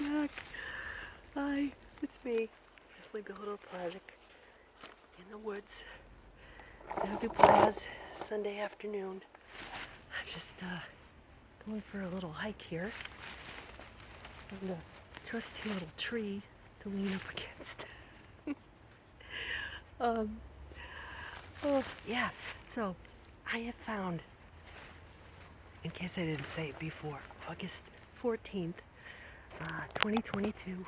back. Hi, it's me, Sleepy Little Project, in the woods. Zazoo Plazz, Sunday afternoon. I'm just going for a little hike here. There's a trusty little tree to lean up against. Oh, yeah, so I have found, in case I didn't say it before, August 14th, 2022.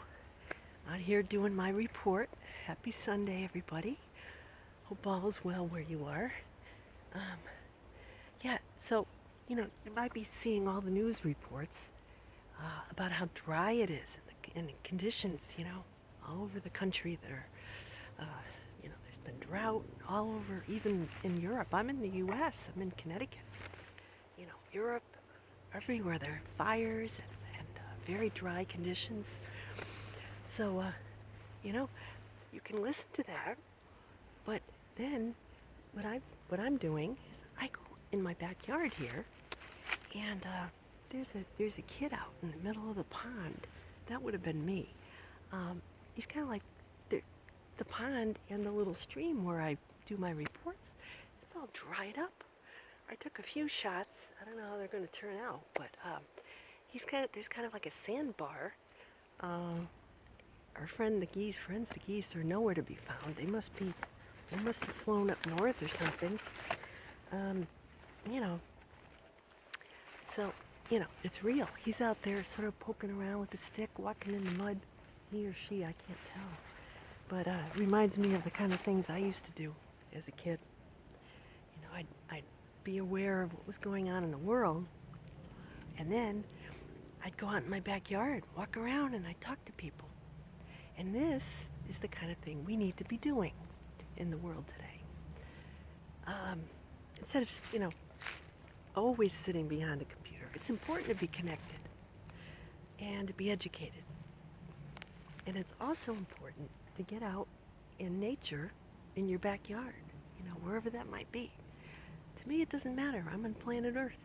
Out here doing my report. Happy Sunday, everybody. Hope all is well where you are. Yeah, so, you might be seeing all the news reports about how dry it is and the conditions, all over the country. There's been drought all over, even in Europe. I'm in the U.S., I'm in Connecticut. Europe, everywhere there are fires and very dry conditions. So, you can listen to that, but then what I'm doing is I go in my backyard here, and there's a kid out in the middle of the pond. That would have been me. He's kind of like the pond and the little stream where I do my reports. It's all dried up. I took a few shots. I don't know how they're going to turn out, but there's kind of like a sandbar. Our friends the geese are nowhere to be found. They must have flown up north or something. So, it's real. He's out there sort of poking around with a stick, walking in the mud. He or she, I can't tell. But it reminds me of the kind of things I used to do as a kid. I'd be aware of what was going on in the world, and then I'd go out in my backyard, walk around, and I'd talk to people. And this is the kind of thing we need to be doing in the world today. Instead of, always sitting behind a computer, it's important to be connected and to be educated. And it's also important to get out in nature in your backyard, wherever that might be. To me, it doesn't matter. I'm on planet Earth,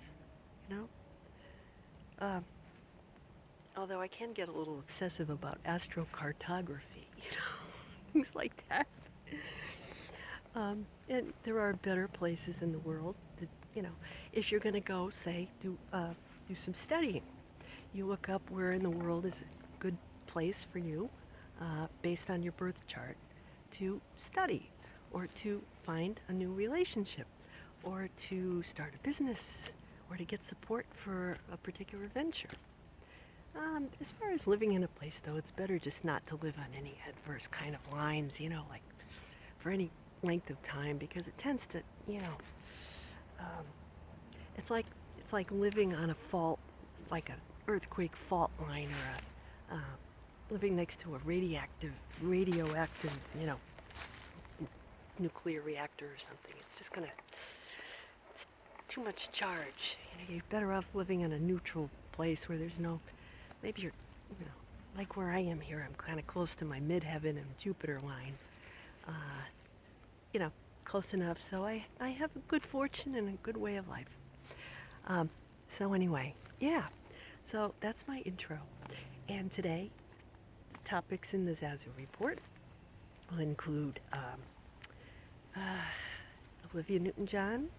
Although I can get a little obsessive about astrocartography, things like that. And there are better places in the world to, if you're going to go, say, do some studying. You look up where in the world is a good place for you, based on your birth chart, to study, or to find a new relationship, or to start a business, or to get support for a particular venture. As far as living in a place, though, it's better just not to live on any adverse kind of lines, like for any length of time, because it tends to, it's like living on a fault, like an earthquake fault line, or living next to a radioactive, nuclear reactor or something. It's just it's too much charge. You're better off living in a neutral place where there's no, maybe you're, like where I am here, I'm kind of close to my midheaven and Jupiter line. Close enough so I have a good fortune and a good way of life. So anyway, yeah, so that's my intro. And today, the topics in the Zazoo report will include Olivia Newton-John.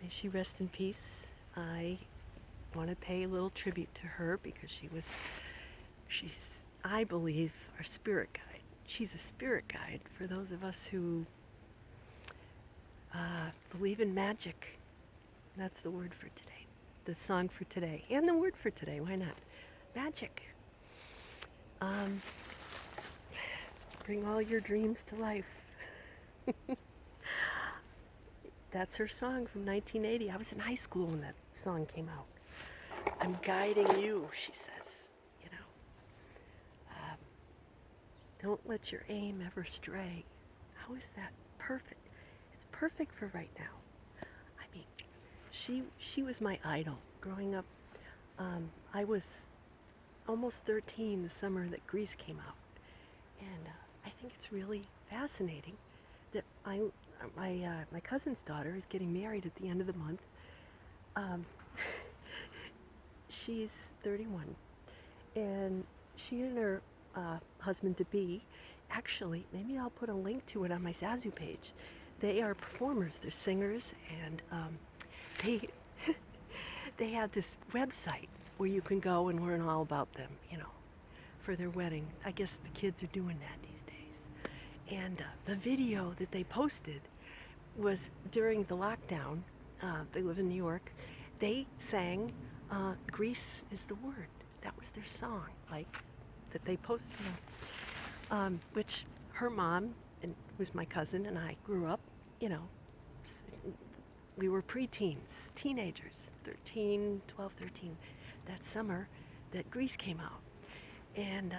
May she rest in peace. I want to pay a little tribute to her because she's, I believe, our spirit guide. She's a spirit guide for those of us who believe in magic. That's the word for today, the song for today, and the word for today. Why not? Magic. Bring all your dreams to life. That's her song from 1980. I was in high school when that song came out. I'm guiding you, she says. Don't let your aim ever stray. How is that perfect? It's perfect for right now. I mean, she was my idol growing up. I was almost 13 the summer that Grease came out, and I think it's really fascinating that my cousin's daughter is getting married at the end of the month. She's 31, and she and her husband-to-be, actually, maybe I'll put a link to it on my Zazoo page. They are performers, they're singers, and they they have this website where you can go and learn all about them, for their wedding. I guess the kids are doing that these days. And the video that they posted was during the lockdown. They live in New York. They sang Grease is the Word. That was their song, that they posted, which her mom and was my cousin and I grew up, we were preteens, teenagers, 12, 13, that summer that Grease came out. And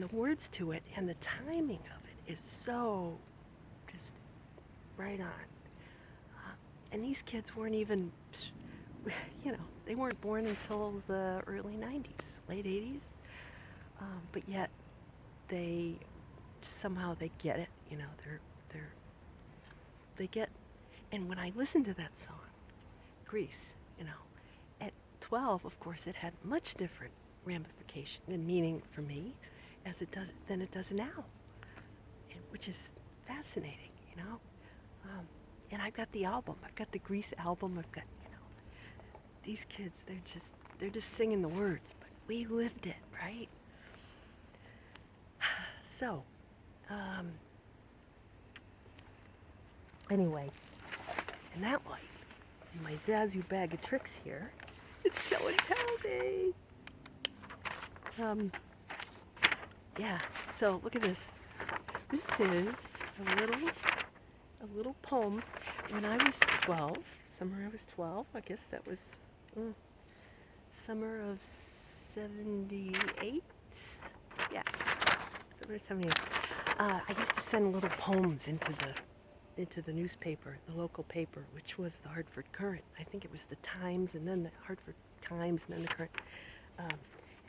the words to it and the timing of it is so just right on. And these kids weren't even, they weren't born until the early 90s, late 80s. But yet they get it, they get. And when I listened to that song, Grease, at 12, of course, it had much different ramification and meaning for me than it does now, which is fascinating, and I've got the album. I've got the Grease album. I've got, these kids, they're just singing the words, but we lived it, right? So, anyway, in that light, in my Zazoo bag of tricks here, it's show and tell day. Yeah, so look at this. This is a little poem. When I was 12, summer I was 12, I guess that was summer of 78. Yeah, summer of 78. I used to send little poems into the newspaper, the local paper, which was the Hartford Courant. I think it was the Times, and then the Hartford Times, and then the Courant.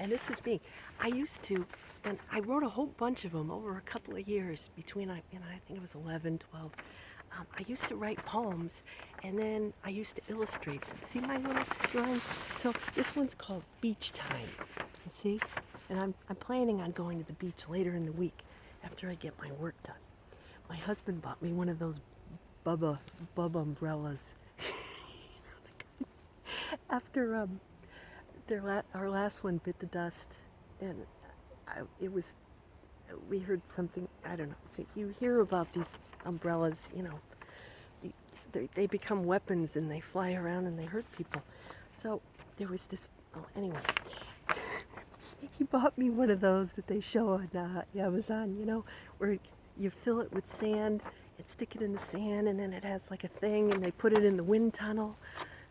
And this was me. I used to, and I wrote a whole bunch of them over a couple of years between, I think it was 11, 12. I used to write poems, and then I used to illustrate them. See my little drawings? So this one's called Beach Time. You see? And I'm planning on going to the beach later in the week after I get my work done. My husband bought me one of those Bubba umbrellas. After our last one bit the dust, and we heard something, I don't know. So you hear about these umbrellas, they become weapons and they fly around and they hurt people. So there was this, anyway, he bought me one of those that they show on Amazon, where you fill it with sand and stick it in the sand, and then it has like a thing, and they put it in the wind tunnel.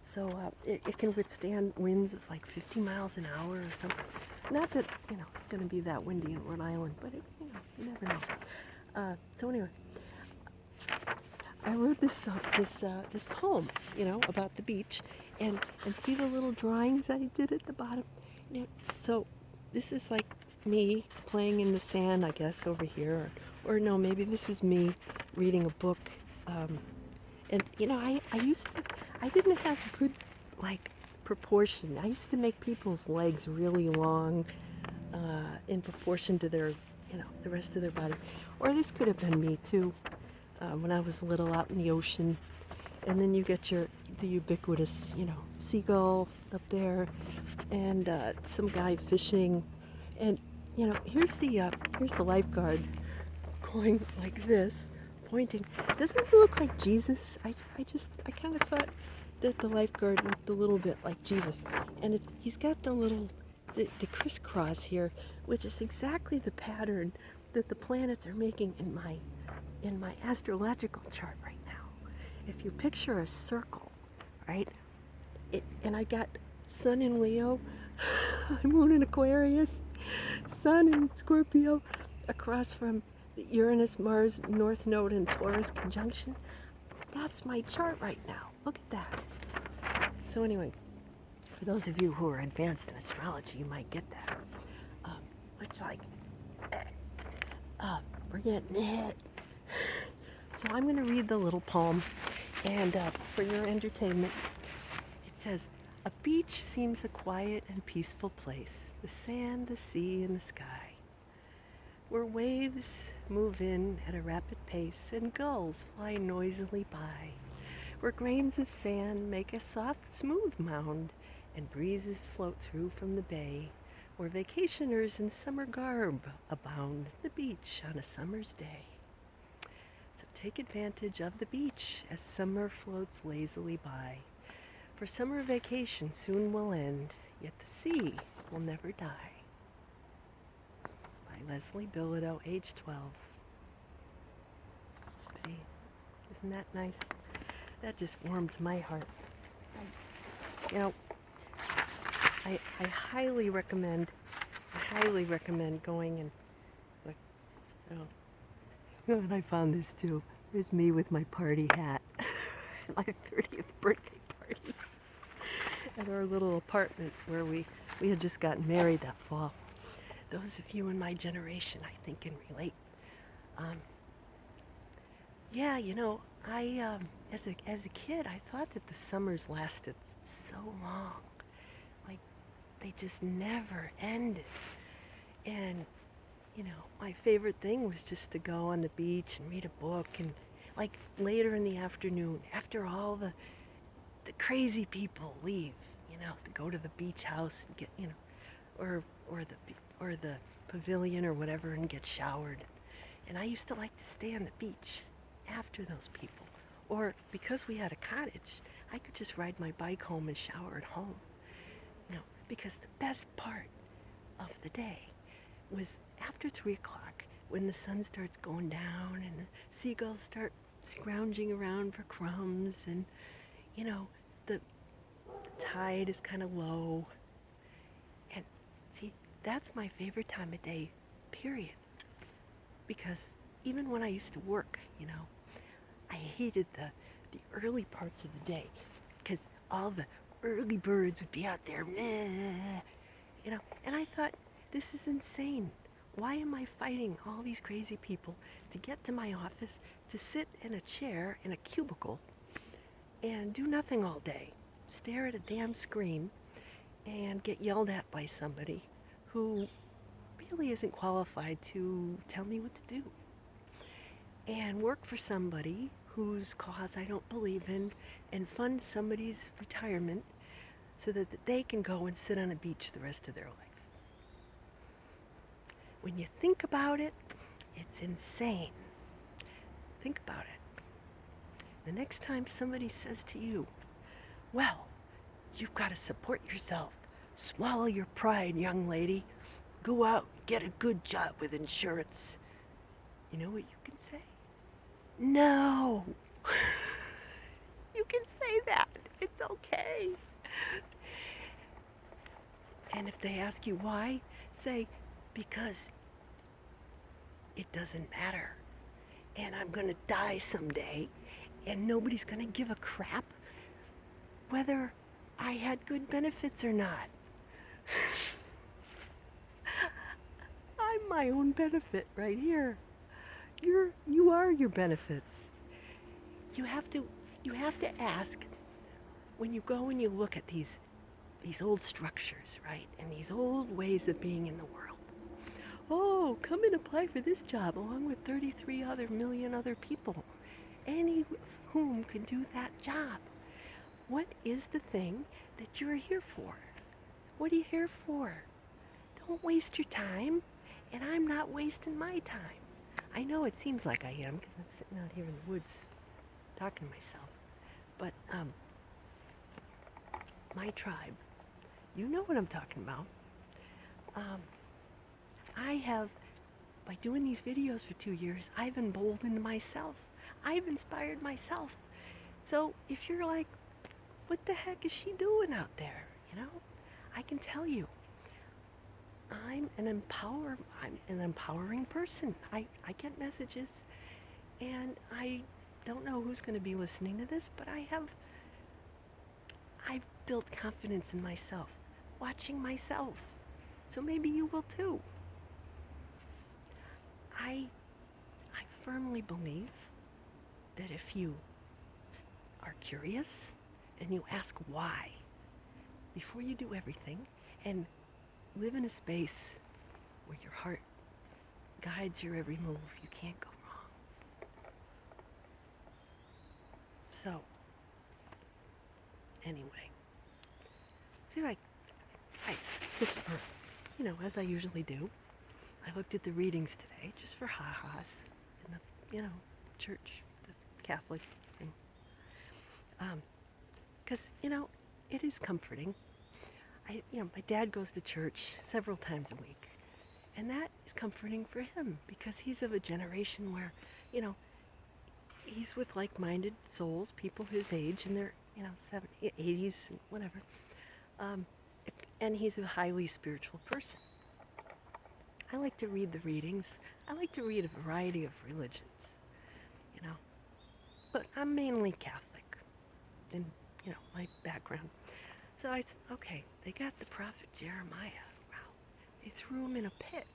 So it can withstand winds of like 50 miles an hour or something. Not that, it's going to be that windy in Rhode Island, but you never know. So anyway, I wrote this poem, about the beach, and see the little drawings I did at the bottom. So this is like me playing in the sand, I guess, over here, or no, maybe this is me reading a book. And I didn't have good proportion. I used to make people's legs really long in proportion to their, the rest of their body. Or this could have been me too, when I was little out in the ocean. And then you get the ubiquitous, seagull up there, and some guy fishing, and here's the lifeguard going like this, pointing. Doesn't he look like Jesus? I kind of thought that the lifeguard looked a little bit like Jesus, and he's got the crisscross here, which is exactly the pattern that the planets are making in my astrological chart right now. If you picture a circle, right? And I got Sun in Leo, Moon in Aquarius, Sun in Scorpio, across from the Uranus-Mars North Node in Taurus conjunction. That's my chart right now. Look at that. So anyway, for those of you who are advanced in astrology, you might get that. It's like, we're getting hit. So I'm going to read the little poem, and for your entertainment, it says, A beach seems a quiet and peaceful place, the sand, the sea, and the sky, where waves move in at a rapid pace and gulls fly noisily by, where grains of sand make a soft, smooth mound and breezes float through from the bay, where vacationers in summer garb abound, the beach on a summer's day. So take advantage of the beach as summer floats lazily by, for summer vacation soon will end, yet the sea will never die. By Leslie Bilodeau, age 12. See, isn't that nice? That just warms my heart. You know, I highly recommend going and look. Oh, and I found this too. There's me with my party hat. My 30th birthday party at our little apartment where we had just gotten married that fall. Those of you in my generation, I think, can relate. Yeah, you know, I as a kid, I thought that the summers lasted so long, like they just never ended. And you know, my favorite thing was just to go on the beach and read a book, and like later in the afternoon, after all the crazy people leave, you know, to go to the beach house and get, you know, or the pavilion or whatever and get showered. And I used to like to stay on the beach after those people. Or because we had a cottage, I could just ride my bike home and shower at home. You know, because the best part of the day was after 3 o'clock when the sun starts going down and the seagulls start scrounging around for crumbs, and you know, the tide is kind of low. And see, that's my favorite time of day, period. Because even when I used to work, you know, I hated the early parts of the day because all the early birds would be out there, meh, you know, and I thought, this is insane. Why am I fighting all these crazy people to get to my office, to sit in a chair in a cubicle and do nothing all day, stare at a damn screen and get yelled at by somebody who really isn't qualified to tell me what to do, and work for somebody whose cause I don't believe in, and fund somebody's retirement so that they can go and sit on a beach the rest of their life. When you think about it, it's insane. Think about it. The next time somebody says to you, well, you've got to support yourself. Swallow your pride, young lady. Go out, get a good job with insurance. You know what you can say? No. You can say that. It's okay. And if they ask you why, say, because it doesn't matter. And I'm going to die someday, and nobody's going to give a crap whether I had good benefits or not. I'm my own benefit right here. You are your benefits. You have to ask when you go and you look at these old structures, right? And these old ways of being in the world. Oh, come and apply for this job along with 33 million other people, any of whom can do that job. What is the thing that you're here for? What are you here for? Don't waste your time, and I'm not wasting my time. I know it seems like I am because I'm sitting out here in the woods talking to myself, but my tribe, you know what I'm talking about. I have, by doing these videos for 2 years, I've emboldened myself. I've inspired myself. So if you're like, what the heck is she doing out there? You know, I can tell you, I'm an empowering person. I get messages, and I don't know who's going to be listening to this, but I've built confidence in myself, watching myself. So maybe you will too. I firmly believe that if you are curious and you ask why, before you do everything, and live in a space where your heart guides your every move. You can't go wrong. So, anyway, so I just for, as I usually do, I looked at the readings today just for ha-has in the, church, the Catholic thing. Because, it is comforting. My dad goes to church several times a week. And that is comforting for him because he's of a generation where, he's with like-minded souls, people his age, in their, 70s, 80s, whatever. And he's a highly spiritual person. I like to read the readings. I like to read a variety of religions, But I'm mainly Catholic in, my background. So I said, okay, they got the prophet Jeremiah. Wow. They threw him in a pit.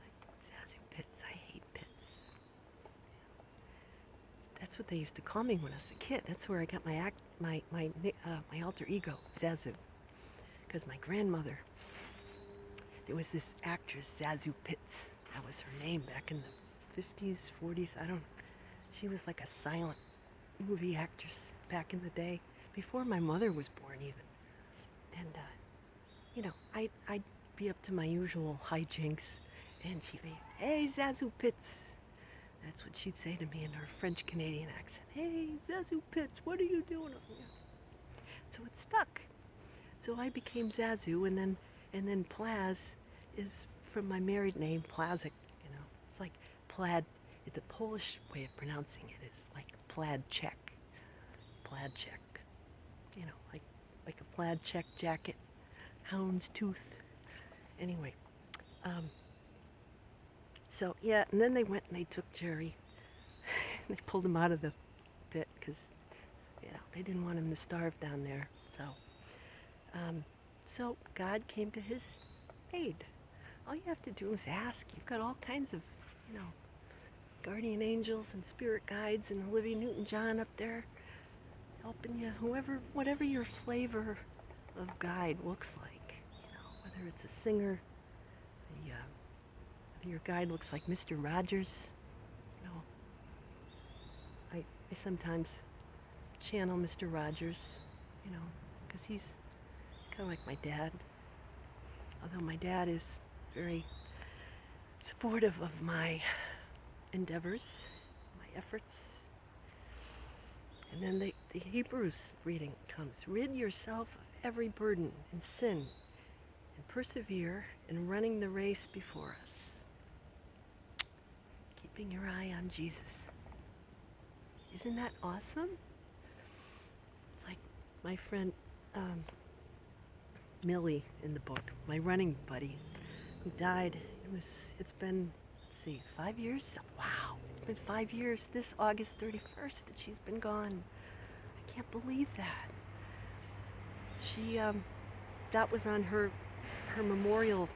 Like Zazoo pits. I hate pits. That's what they used to call me when I was a kid. That's where I got my alter ego, Zazoo. Because my grandmother, there was this actress, Zazoo Pitts. That was her name back in the 50s, 40s. I don't know. She was like a silent movie actress back in the day, before my mother was born even. And, I'd be up to my usual hijinks, and she'd be, hey, Zazoo Pitts. That's what she'd say to me in her French-Canadian accent. Hey, Zazoo Pitts, what are you doing? So it stuck. So I became Zazoo, and then Plazz is from my married name, Plazik. It's like plaid. The Polish way of pronouncing it is like plaid check. Plaid check. Like a plaid check jacket. Hound's tooth. Anyway. So, yeah, and then they went and they took Jerry. They pulled him out of the pit because, they didn't want him to starve down there. So God came to his aid. All you have to do is ask. You've got all kinds of, guardian angels and spirit guides and Olivia Newton-John up there helping you, whatever your flavor of guide looks like. Whether it's a singer, whether your guide looks like Mr. Rogers. I sometimes channel Mr. Rogers, because he's kind of like my dad. Although my dad is very supportive of my endeavors, my efforts. And then the Hebrews reading comes. Rid yourself of every burden and sin, and persevere in running the race before us. Keeping your eye on Jesus. Isn't that awesome? It's like my friend Millie in the book, my running buddy, who died. It's been, 5 years? Wow, it's been 5 years this August 31st that she's been gone. I can't believe that. She, that was on her memorial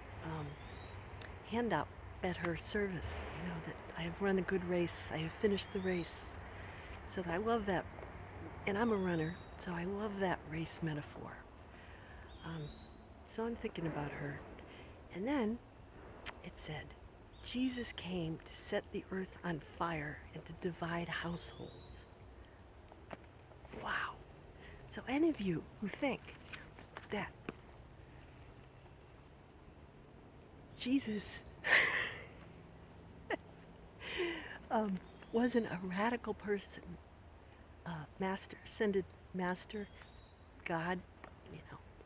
handout at her service, that I have run a good race, I have finished the race. So I love that, and I'm a runner, so I love that race metaphor. So I'm thinking about her. And then it said, Jesus came to set the earth on fire and to divide households. Wow. So any of you who think that Jesus wasn't a radical person, master, ascended master, God,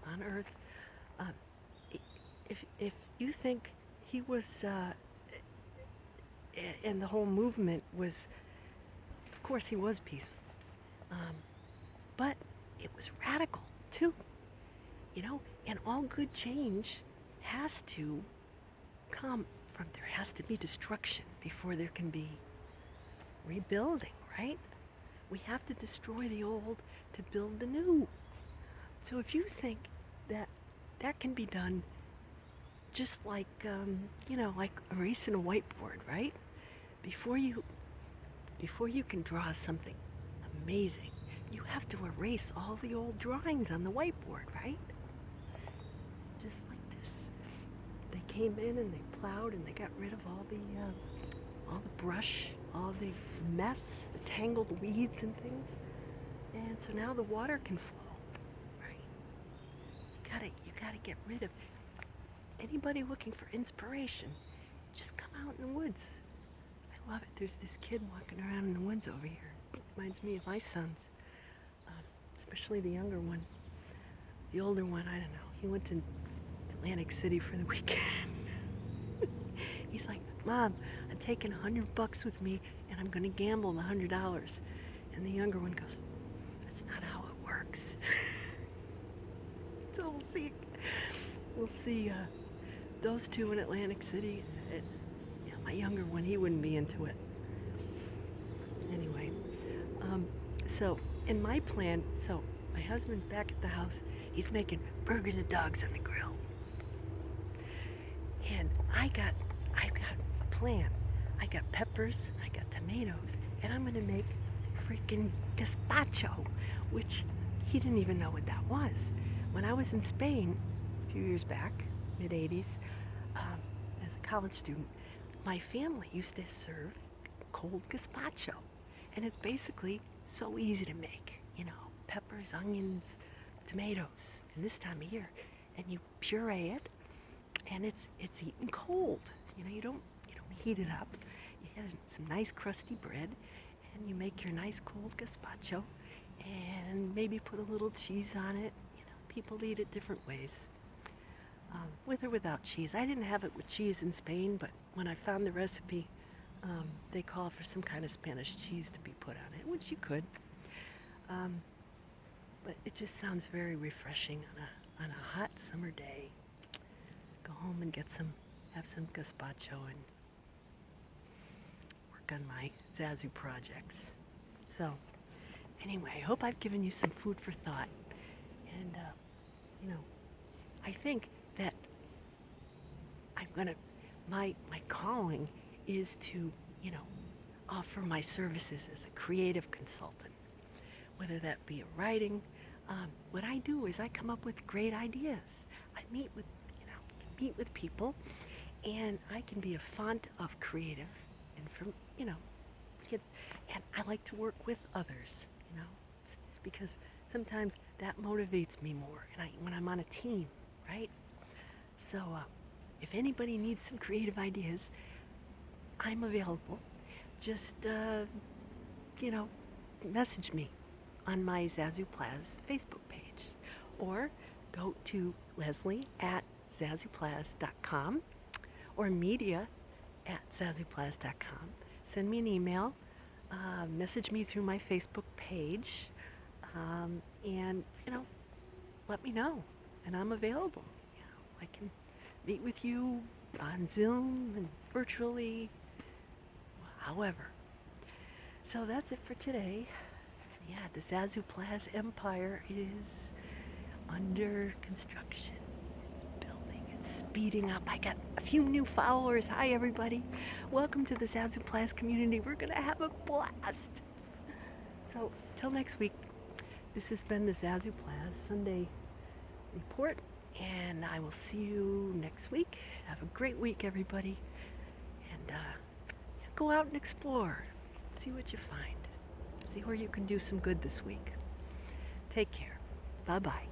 on earth, if you think he was, and the whole movement was, of course he was peaceful, but it was radical too, and all good change has to come from, there has to be destruction before there can be rebuilding, right? We have to destroy the old to build the new. So if you think that that can be done just like, like erasing a whiteboard, right? Before you can draw something amazing, you have to erase all the old drawings on the whiteboard, right? Just like this. They came in and they plowed and they got rid of all the brush, all the mess, the tangled weeds and things. And so now the water can flow, right? You gotta get rid of anybody looking for inspiration. Just come out in the woods. I love it. There's this kid walking around in the woods over here. It reminds me of my sons, especially the younger one. The older one, I don't know. He went to Atlantic City for the weekend. He's like, Mom, I'm taking $100 with me and I'm gonna gamble the $100. And the younger one goes, that's not how it works. So we'll see those two in Atlantic City. My younger one, he wouldn't be into it. Anyway, so in my plan, so my husband's back at the house. He's making burgers and dogs on the grill. And I've got a plan. I got peppers, I got tomatoes, and I'm gonna make freaking gazpacho, which he didn't even know what that was. When I was in Spain a few years back, mid-80s, as a college student, my family used to serve cold gazpacho. And it's basically so easy to make, peppers, onions, tomatoes, in this time of year. And you puree it, and it's eaten cold. You don't heat it up. You get some nice crusty bread, and you make your nice cold gazpacho, and maybe put a little cheese on it. People eat it different ways. With or without cheese. I didn't have it with cheese in Spain, but when I found the recipe, they call for some kind of Spanish cheese to be put on it, which you could. But it just sounds very refreshing on a hot summer day. Go home and have some gazpacho and work on my Zazoo projects. So, anyway, I hope I've given you some food for thought. And, I think that my calling is to, offer my services as a creative consultant, whether that be a writing. What I do is I come up with great ideas. I meet with people, and I can be a font of creative, and and I like to work with others, because sometimes that motivates me more, and when I'm on a team, right? So, if anybody needs some creative ideas, I'm available. Just, message me on my Zazoo Plazz Facebook page, or go to leslie@zazooplazz.com or media@zazooplazz.com. Send me an email, message me through my Facebook page, and, let me know, and I'm available. I can meet with you on Zoom and virtually, however. So that's it for today. Yeah, the Zazoo Plazz empire is under construction. It's building, it's speeding up. I got a few new followers. Hi, everybody. Welcome to the Zazoo Plazz community. We're going to have a blast. So, till next week, this has been the Zazoo Plazz Sunday Report, and I will see you next week. Have a great week, everybody. And go out and explore. See what you find. See where you can do some good this week. Take care. Bye-bye.